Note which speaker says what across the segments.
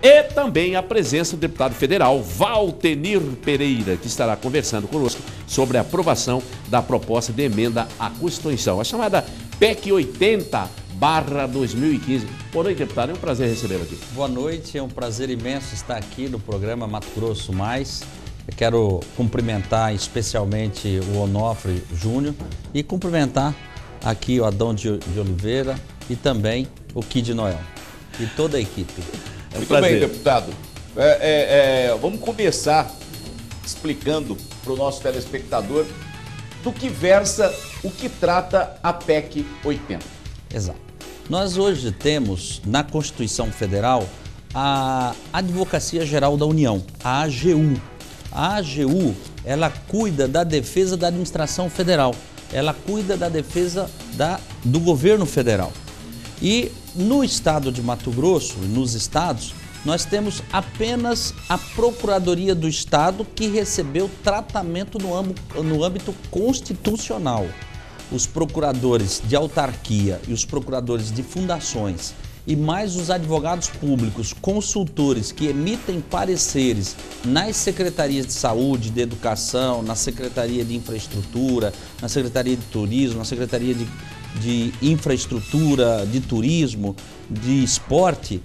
Speaker 1: E também a presença do deputado federal Valtenir Pereira, que estará conversando conosco sobre a aprovação da proposta de emenda à Constituição, a chamada PEC 80/2015. Boa noite, deputado. É um prazer recebê-lo aqui.
Speaker 2: Boa noite. É um prazer imenso estar aqui no programa Mato Grosso Mais. Eu quero cumprimentar especialmente o Onofre Júnior e cumprimentar aqui o Adão de Oliveira e também o Kid Noel e toda a equipe.
Speaker 3: Muito bem, deputado. Vamos começar explicando para o nosso telespectador do que versa, o que trata a PEC 80.
Speaker 2: Exato. Nós hoje temos na Constituição Federal a Advocacia Geral da União, a AGU. A AGU, ela cuida da defesa da administração federal, ela cuida da defesa do governo federal. E no estado de Mato Grosso, nos estados, nós temos apenas a Procuradoria do Estado que recebeu tratamento no âmbito constitucional. Os procuradores de autarquia e os procuradores de fundações e mais os advogados públicos, consultores que emitem pareceres nas secretarias de saúde, de educação, na Secretaria de Infraestrutura, na Secretaria de Turismo, na Secretaria de Infraestrutura, de Turismo, de Esporte,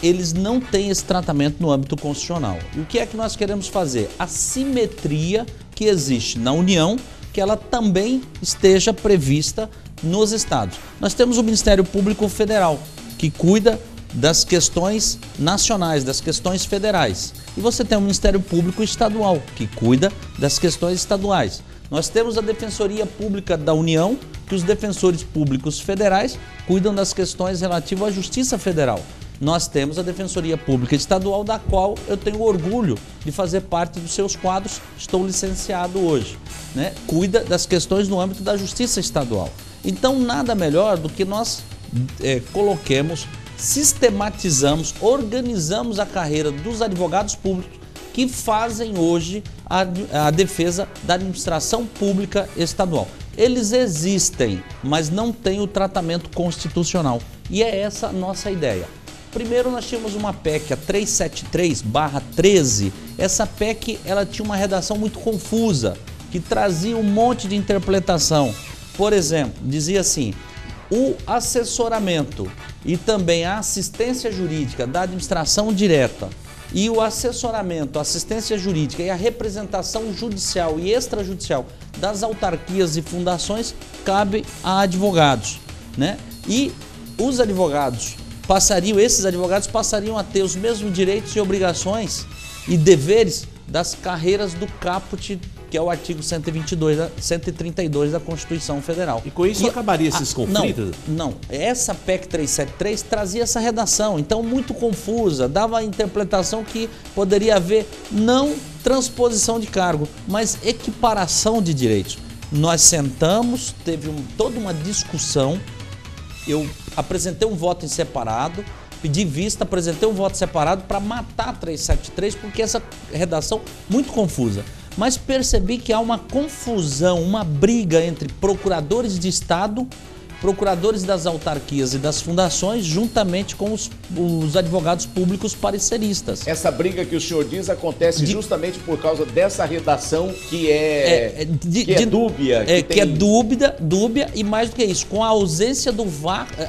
Speaker 2: eles não têm esse tratamento no âmbito constitucional. E o que é que nós queremos fazer? A simetria que existe na União, que ela também esteja prevista nos estados. Nós temos o Ministério Público Federal, que cuida das questões nacionais, das questões federais. E você tem o Ministério Público Estadual, que cuida das questões estaduais. Nós temos a Defensoria Pública da União, que os defensores públicos federais cuidam das questões relativas à Justiça Federal. Nós temos a Defensoria Pública Estadual, da qual eu tenho orgulho de fazer parte dos seus quadros, estou licenciado hoje, né? Cuida das questões no âmbito da Justiça Estadual. Então, nada melhor do que nós coloquemos, sistematizamos, organizamos a carreira dos advogados públicos que fazem hoje a defesa da administração pública estadual. Eles existem, mas não têm o tratamento constitucional. E é essa a nossa ideia. Primeiro nós tínhamos uma PEC, a 373/13. Essa PEC ela tinha uma redação muito confusa, que trazia um monte de interpretação. Por exemplo, dizia assim: o assessoramento e também a assistência jurídica da administração direta e o assessoramento, a assistência jurídica e a representação judicial e extrajudicial das autarquias e fundações cabe a advogados, né? E os advogados esses advogados passariam a ter os mesmos direitos e obrigações e deveres das carreiras do caput, que é o artigo 132 da Constituição Federal.
Speaker 1: E com isso acabaria esses conflitos?
Speaker 2: Não, essa PEC 373 trazia essa redação, então muito confusa, dava a interpretação que poderia haver não transposição de cargo, mas equiparação de direitos. Nós sentamos, teve toda uma discussão, eu apresentei um voto em separado, pedi vista, apresentei um voto separado para matar a 373, porque essa redação muito confusa. Mas percebi que há uma confusão, uma briga entre procuradores de Estado, procuradores das autarquias e das fundações, juntamente com os advogados públicos pareceristas.
Speaker 3: Essa briga que o senhor diz acontece justamente por causa dessa redação que é dúbia.
Speaker 2: Que é dúbia e mais do que isso, com a ausência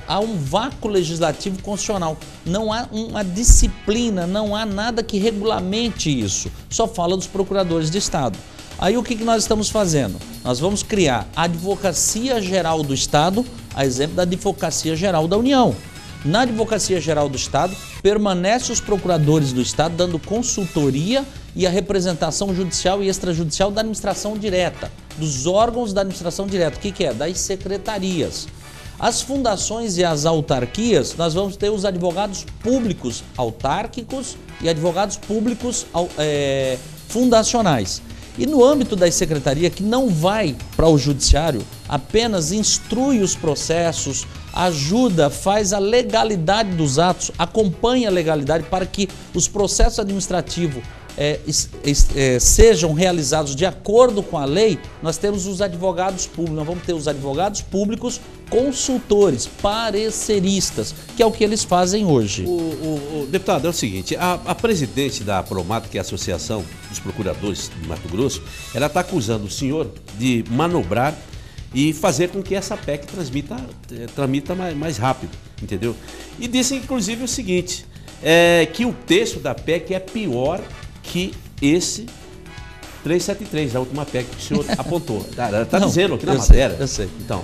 Speaker 2: há um vácuo legislativo constitucional. Não há uma disciplina, não há nada que regulamente isso. Só fala dos procuradores de Estado. Aí o que nós estamos fazendo? Nós vamos criar a Advocacia Geral do Estado, a exemplo da Advocacia Geral da União. Na Advocacia Geral do Estado, permanecem os procuradores do Estado dando consultoria e a representação judicial e extrajudicial da administração direta, dos órgãos da administração direta. O que é? Das secretarias. As fundações e as autarquias, nós vamos ter os advogados públicos autárquicos e advogados públicos fundacionais. E no âmbito da secretaria, que não vai para o judiciário, apenas instrui os processos, ajuda, faz a legalidade dos atos, acompanha a legalidade para que os processos administrativos sejam realizados de acordo com a lei, nós temos os advogados públicos, nós vamos ter os advogados públicos consultores, pareceristas, que é o que eles fazem hoje.
Speaker 1: O deputado, é o seguinte, a presidente da Apromato, que é a Associação dos Procuradores de Mato Grosso, ela está acusando o senhor de manobrar e fazer com que essa PEC tramita mais rápido, entendeu? E disse, inclusive, o seguinte, que o texto da PEC é pior que esse 373, a última PEC que o senhor apontou. Está dizendo aqui na matéria.
Speaker 2: Eu sei.
Speaker 1: Então,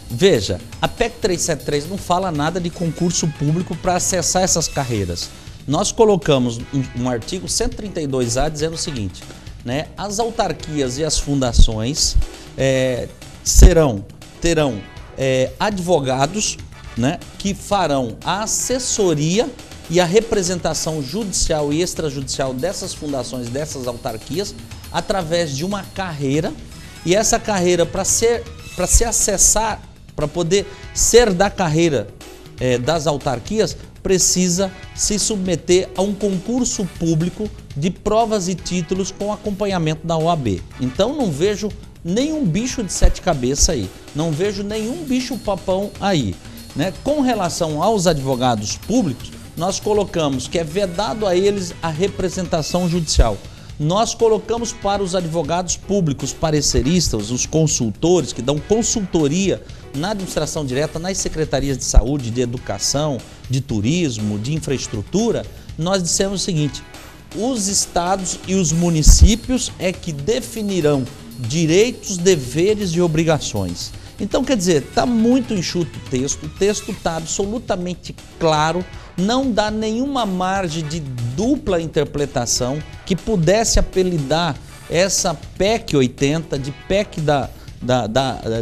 Speaker 2: veja, a PEC 373 não fala nada de concurso público para acessar essas carreiras. Nós colocamos um artigo 132A dizendo o seguinte, né? As autarquias e as fundações terão advogados, né, que farão a assessoria e a representação judicial e extrajudicial dessas fundações, dessas autarquias, através de uma carreira, e essa carreira, para se acessar, para poder ser da carreira das autarquias, precisa se submeter a um concurso público de provas e títulos com acompanhamento da OAB. Então não vejo nenhum bicho de 7 cabeças aí, não vejo nenhum bicho papão aí, né? Com relação aos advogados públicos, nós colocamos que é vedado a eles a representação judicial. Nós colocamos para os advogados públicos pareceristas, os consultores que dão consultoria na administração direta, nas secretarias de saúde, de educação, de turismo, de infraestrutura, nós dissemos o seguinte, os estados e os municípios é que definirão direitos, deveres e obrigações. Então, quer dizer, está muito enxuto o texto está absolutamente claro, não dá nenhuma margem de dupla interpretação que pudesse apelidar essa PEC 80, de PEC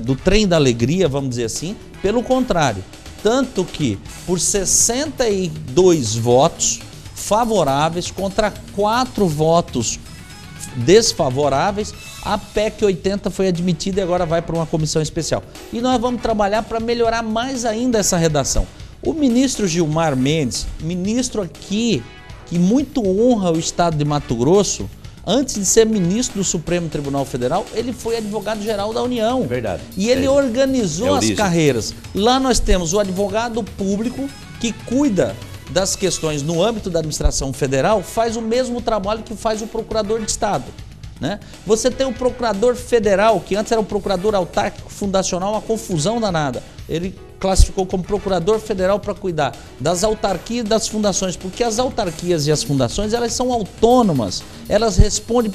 Speaker 2: do trem da alegria, vamos dizer assim, pelo contrário. Tanto que, por 62 votos favoráveis contra 4 votos desfavoráveis, a PEC 80 foi admitida e agora vai para uma comissão especial. E nós vamos trabalhar para melhorar mais ainda essa redação. O ministro Gilmar Mendes, ministro aqui, que muito honra o estado de Mato Grosso, antes de ser ministro do Supremo Tribunal Federal, ele foi advogado-geral da União.
Speaker 1: Verdade.
Speaker 2: E ele organizou as carreiras. Lá nós temos o advogado público que cuida das questões no âmbito da administração federal, faz o mesmo trabalho que faz o procurador de estado, né? Você tem o procurador federal, que antes era o procurador autárquico fundacional, uma confusão danada. Ele classificou como procurador federal para cuidar das autarquias e das fundações, porque as autarquias e as fundações, elas são autônomas, elas respondem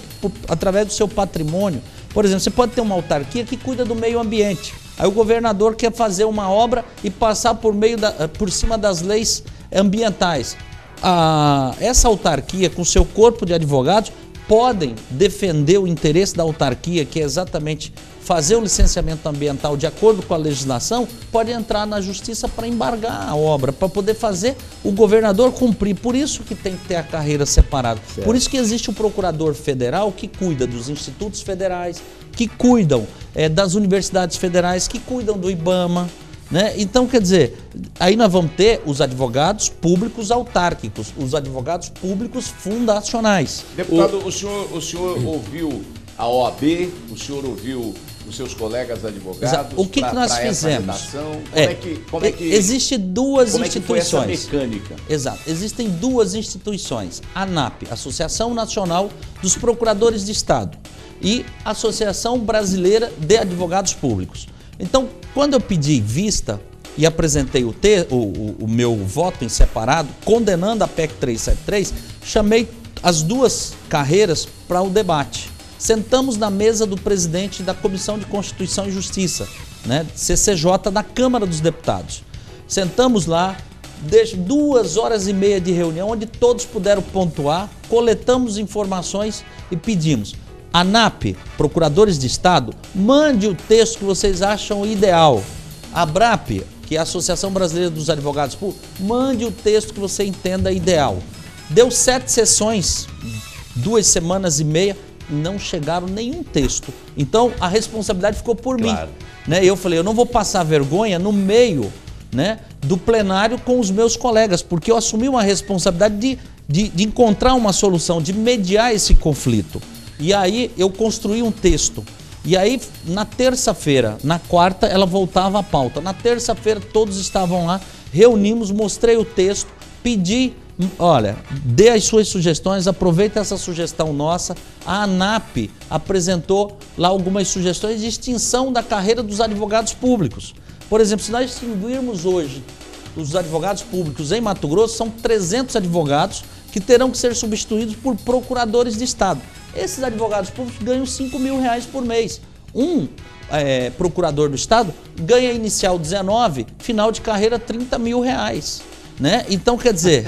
Speaker 2: através do seu patrimônio. Por exemplo, você pode ter uma autarquia que cuida do meio ambiente, aí o governador quer fazer uma obra e passar por cima das leis ambientais. Essa autarquia, com seu corpo de advogados, podem defender o interesse da autarquia, que é exatamente fazer o licenciamento ambiental de acordo com a legislação, pode entrar na justiça para embargar a obra, para poder fazer o governador cumprir. Por isso que tem que ter a carreira separada. Certo. Por isso que existe o procurador federal que cuida dos institutos federais, que cuidam das universidades federais, que cuidam do IBAMA, né? Então, quer dizer, aí nós vamos ter os advogados públicos autárquicos, os advogados públicos fundacionais.
Speaker 3: Deputado, o senhor ouviu a OAB, o senhor ouviu os seus colegas advogados?
Speaker 2: O que nós fizemos? Existem duas instituições.
Speaker 3: Como é que foi essa mecânica?
Speaker 2: Exato. Existem duas instituições. A ANAP, Associação Nacional dos Procuradores de Estado, e Associação Brasileira de Advogados Públicos. Então, quando eu pedi vista e apresentei o meu voto em separado, condenando a PEC 373, chamei as duas carreiras para o debate. Sentamos na mesa do presidente da Comissão de Constituição e Justiça, né, CCJ, da Câmara dos Deputados. Sentamos lá, 2 horas e meia de reunião, onde todos puderam pontuar, coletamos informações e pedimos: ANAP, Procuradores de Estado, mande o texto que vocês acham ideal. A ABRAP, que é a Associação Brasileira dos Advogados Públicos, mande o texto que você entenda ideal. Deu 7 sessões, 2 semanas e meia, não chegaram nenhum texto. Então a responsabilidade ficou por mim, né? Eu falei, eu não vou passar vergonha no meio, né, do plenário com os meus colegas, porque eu assumi uma responsabilidade de de encontrar uma solução, de mediar esse conflito. E aí eu construí um texto. E aí, na terça-feira, na quarta, ela voltava à pauta. Na terça-feira, todos estavam lá, reunimos, mostrei o texto, pedi, olha, dê as suas sugestões, aproveita essa sugestão nossa. A ANAP apresentou lá algumas sugestões de extinção da carreira dos advogados públicos. Por exemplo, se nós extinguirmos hoje os advogados públicos em Mato Grosso, são 300 advogados que terão que ser substituídos por procuradores de Estado. Esses advogados públicos ganham R$5.000 por mês. Um procurador do Estado ganha inicial 19, final de carreira R$30.000. Né? Então, quer dizer,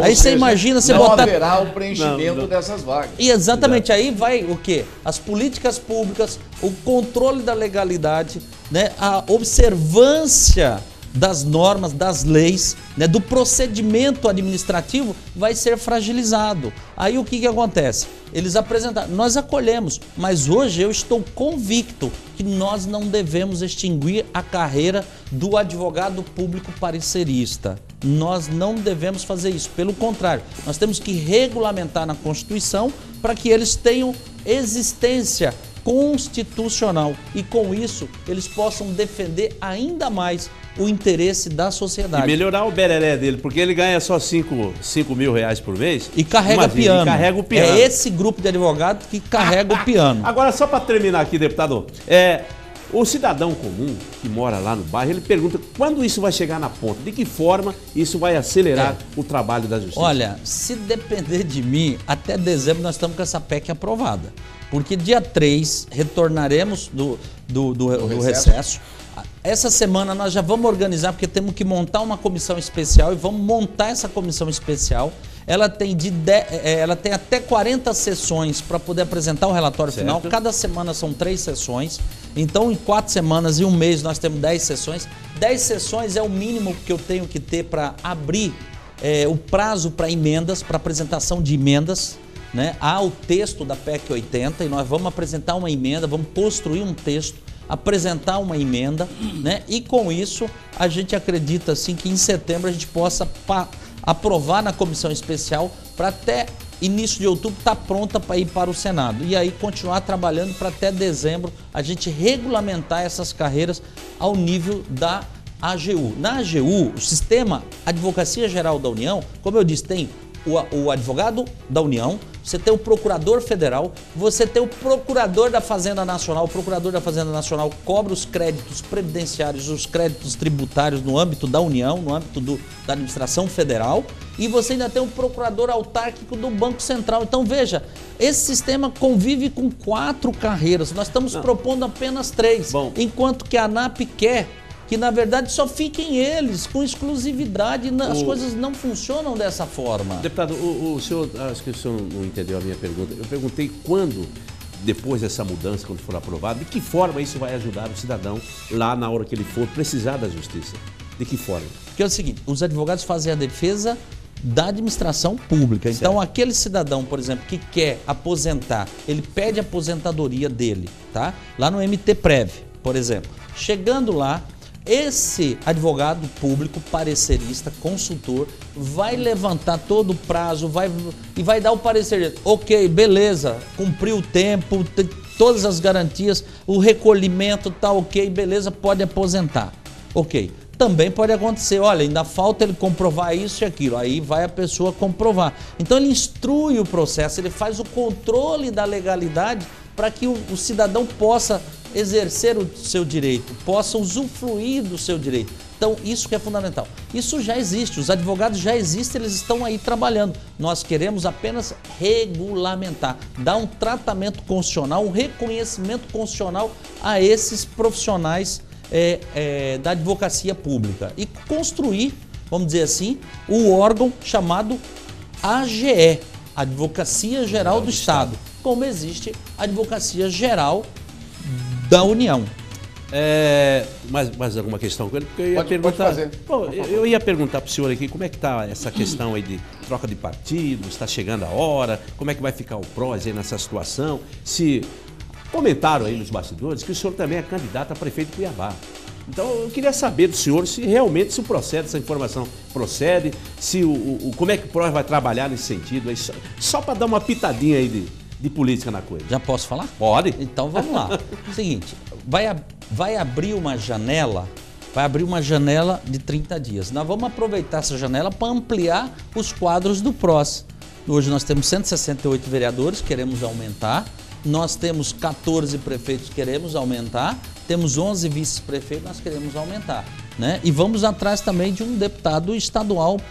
Speaker 2: aí você imagina você botar...
Speaker 3: Não haverá o preenchimento dessas vagas.
Speaker 2: E exatamente, aí vai o quê? As políticas públicas, o controle da legalidade, né? A observância das normas, das leis, né? Do procedimento administrativo vai ser fragilizado. Aí o que acontece? Eles apresentaram, nós acolhemos, mas hoje eu estou convicto que nós não devemos extinguir a carreira do advogado público parecerista. Nós não devemos fazer isso, pelo contrário, nós temos que regulamentar na Constituição para que eles tenham existência constitucional e com isso eles possam defender ainda mais o interesse da sociedade.
Speaker 1: E melhorar o bereré dele, porque ele ganha só R$5.000 por mês.
Speaker 2: E carrega
Speaker 1: Imagina,
Speaker 2: piano.
Speaker 1: E carrega o piano.
Speaker 2: É esse grupo de advogados que carrega o piano.
Speaker 1: Agora, só para terminar aqui, deputado, o cidadão comum que mora lá no bairro, ele pergunta quando isso vai chegar na ponta, de que forma isso vai acelerar o trabalho da justiça.
Speaker 2: Olha, se depender de mim, até dezembro nós estamos com essa PEC aprovada. Porque dia 3 retornaremos do recesso. Essa semana nós já vamos organizar, porque temos que montar uma comissão especial e vamos montar essa comissão especial. Ela tem até 40 sessões para poder apresentar o relatório final. Cada semana são 3 sessões. Então, em 4 semanas e um mês, nós temos 10 sessões. 10 sessões é o mínimo que eu tenho que ter para abrir o prazo para emendas, para apresentação de emendas, né? Há o texto da PEC 80 e nós vamos apresentar uma emenda, vamos construir um texto, apresentar uma emenda, né? E com isso a gente acredita assim que em setembro a gente possa aprovar na comissão especial para até início de outubro estar pronta para ir para o Senado. E aí continuar trabalhando para até dezembro a gente regulamentar essas carreiras ao nível da AGU. Na AGU, o Sistema Advocacia Geral da União, como eu disse, tem o advogado da União, você tem o procurador federal, você tem o procurador da Fazenda Nacional. O procurador da Fazenda Nacional cobra os créditos previdenciários, os créditos tributários no âmbito da União, no âmbito da administração federal. E você ainda tem o procurador autárquico do Banco Central. Então veja, esse sistema convive com 4 carreiras. Nós estamos propondo apenas 3, enquanto que a ANAP quer que na verdade só fiquem eles com exclusividade, as coisas não funcionam dessa forma.
Speaker 1: Deputado, o senhor, acho que o senhor não entendeu a minha pergunta. Eu perguntei quando, depois dessa mudança, quando for aprovado, de que forma isso vai ajudar o cidadão lá na hora que ele for precisar da justiça? De que forma?
Speaker 2: Porque é o seguinte, os advogados fazem a defesa da administração pública. Certo. Então, aquele cidadão, por exemplo, que quer aposentar, ele pede a aposentadoria dele, tá? Lá no MTPrev, por exemplo. Chegando lá, esse advogado público, parecerista, consultor, vai levantar todo o prazo e vai dar o parecer. Ok, beleza, cumpriu o tempo, tem todas as garantias, o recolhimento tá ok, beleza, pode aposentar. Ok, também pode acontecer, olha, ainda falta ele comprovar isso e aquilo, aí vai a pessoa comprovar. Então ele instrui o processo, ele faz o controle da legalidade para que o cidadão possa exercer o seu direito, possa usufruir do seu direito. Então, isso que é fundamental. Isso já existe, os advogados já existem, eles estão aí trabalhando. Nós queremos apenas regulamentar, dar um tratamento constitucional, um reconhecimento constitucional a esses profissionais da advocacia pública e construir, vamos dizer assim, o órgão chamado AGE, Advocacia Geral do Estado, como existe a Advocacia Geral da União.
Speaker 1: Mais alguma questão com ele? Porque eu ia
Speaker 3: pode fazer.
Speaker 1: Bom, eu ia perguntar para o senhor aqui como é que está essa questão aí de troca de partido, está chegando a hora, como é que vai ficar o PROS aí nessa situação? Se comentaram aí nos bastidores que o senhor também é candidato a prefeito de Cuiabá. Então eu queria saber do senhor se realmente se procede, essa informação procede, se como é que o PROS vai trabalhar nesse sentido, aí só para dar uma pitadinha aí de política na coisa.
Speaker 2: Já posso falar?
Speaker 1: Pode.
Speaker 2: Então vamos lá. Seguinte, vai abrir uma janela de 30 dias. Nós vamos aproveitar essa janela para ampliar os quadros do PROS. Hoje nós temos 168 vereadores, queremos aumentar. Nós temos 14 prefeitos, queremos aumentar. Temos 11 vice-prefeitos, nós queremos aumentar, né? E vamos atrás também de um deputado estadual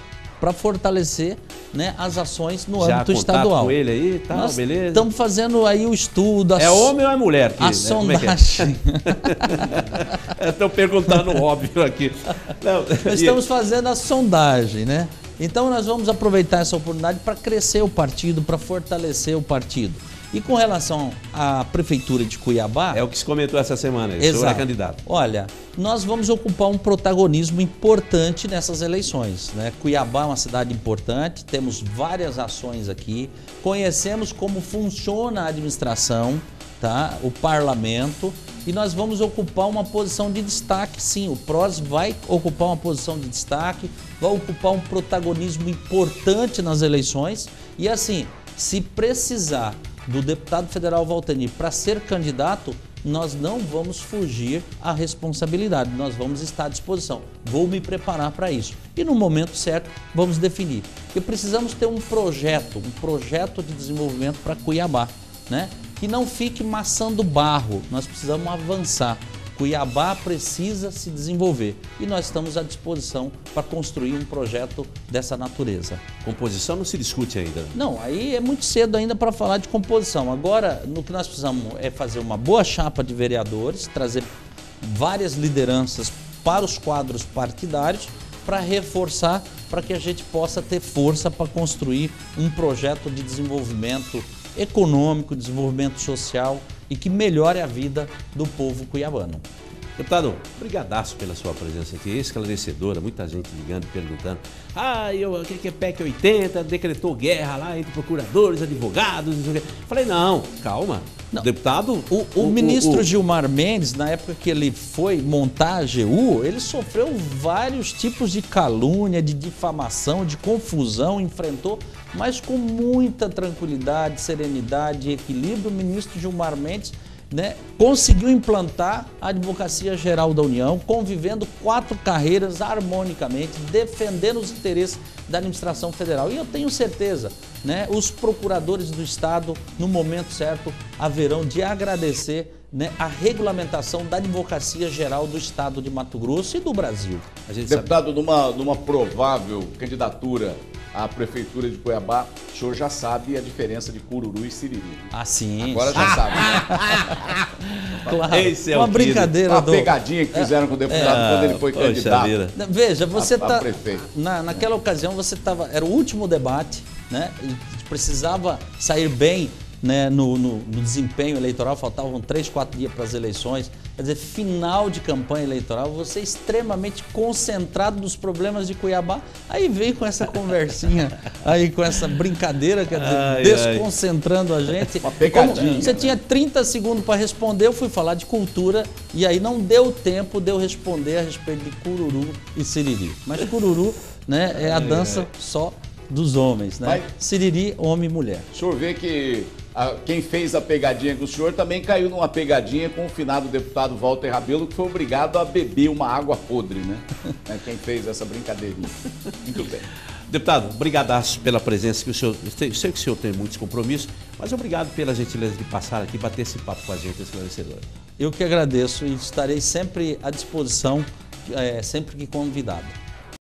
Speaker 2: para fortalecer, né, as ações no âmbito estadual.
Speaker 1: Com ele aí, tá,
Speaker 2: nós
Speaker 1: beleza.
Speaker 2: Estamos fazendo aí o estudo.
Speaker 1: É homem ou é mulher?
Speaker 2: A sondagem.
Speaker 1: Estou perguntando óbvio aqui. Não,
Speaker 2: nós estamos fazendo a sondagem, né? Então nós vamos aproveitar essa oportunidade para crescer o partido, para fortalecer o partido. E com relação à Prefeitura de Cuiabá...
Speaker 1: É o que se comentou essa semana, o senhor é candidato.
Speaker 2: Olha, nós vamos ocupar um protagonismo importante nessas eleições, né? Cuiabá é uma cidade importante, temos várias ações aqui, conhecemos como funciona a administração, tá? O parlamento, e nós vamos ocupar uma posição de destaque, sim. O PROS vai ocupar uma posição de destaque, vai ocupar um protagonismo importante nas eleições, e assim, se precisar do deputado federal Valtenir para ser candidato, nós não vamos fugir à responsabilidade, nós vamos estar à disposição. Vou me preparar para isso. E no momento certo, vamos definir. Porque precisamos ter um projeto de desenvolvimento para Cuiabá, né? Que não fique maçando barro, nós precisamos avançar. Cuiabá precisa se desenvolver e nós estamos à disposição para construir um projeto dessa natureza.
Speaker 1: Composição não se discute ainda?
Speaker 2: Não, aí é muito cedo ainda para falar de composição. Agora, no que nós precisamos é fazer uma boa chapa de vereadores, trazer várias lideranças para os quadros partidários para reforçar, para que a gente possa ter força para construir um projeto de desenvolvimento econômico, desenvolvimento social e que melhore a vida do povo cuiabano.
Speaker 1: Deputado, brigadaço pela sua presença aqui, esclarecedora, muita gente ligando e perguntando. O que é PEC 80, decretou guerra lá entre procuradores, advogados, não sei o quê. Falei, não, calma. Não. Deputado...
Speaker 2: O ministro Gilmar Mendes, na época que ele foi montar a AGU, ele sofreu vários tipos de calúnia, de difamação, de confusão, enfrentou, mas com muita tranquilidade, serenidade e equilíbrio, o ministro Gilmar Mendes, né, conseguiu implantar a Advocacia Geral da União, convivendo 4 carreiras harmonicamente, defendendo os interesses da administração federal. E eu tenho certeza, né, os procuradores do Estado, no momento certo, haverão de agradecer, né, a regulamentação da Advocacia Geral do Estado de Mato Grosso e do Brasil.
Speaker 3: Deputado, numa provável candidatura à Prefeitura de Cuiabá, o senhor já sabe a diferença de cururu e siriri.
Speaker 2: Ah, sim.
Speaker 3: Agora já sabe, né?
Speaker 2: Claro, esse é uma brincadeira.
Speaker 3: Uma pegadinha que fizeram com o deputado quando ele foi candidato.
Speaker 2: Veja, você está...
Speaker 3: prefeito.
Speaker 2: Naquela ocasião você estava... Era o último debate, né? Precisava sair bem, né, no desempenho eleitoral, faltavam 3, 4 dias para as eleições, quer dizer, final de campanha eleitoral, você extremamente concentrado nos problemas de Cuiabá, aí veio com essa conversinha, aí com essa brincadeira, quer dizer, desconcentrando a gente.
Speaker 3: Uma pegadinha.
Speaker 2: Você tinha 30 segundos para responder, eu fui falar de cultura e aí não deu tempo de eu responder a respeito de cururu e siriri. Mas cururu, né, é a dança só dos homens, né? Siriri, homem e mulher.
Speaker 3: O senhor vê que quem fez a pegadinha com o senhor também caiu numa pegadinha com o finado deputado Walter Rabelo, que foi obrigado a beber uma água podre, né? Quem fez essa brincadeirinha. Muito bem.
Speaker 1: Deputado, brigadaço pela presença, que o senhor, eu sei que o senhor tem muitos compromissos, mas obrigado pela gentileza de passar aqui, bater esse papo com a gente, esclarecedor.
Speaker 2: Eu que agradeço e estarei sempre à disposição, sempre que convidado.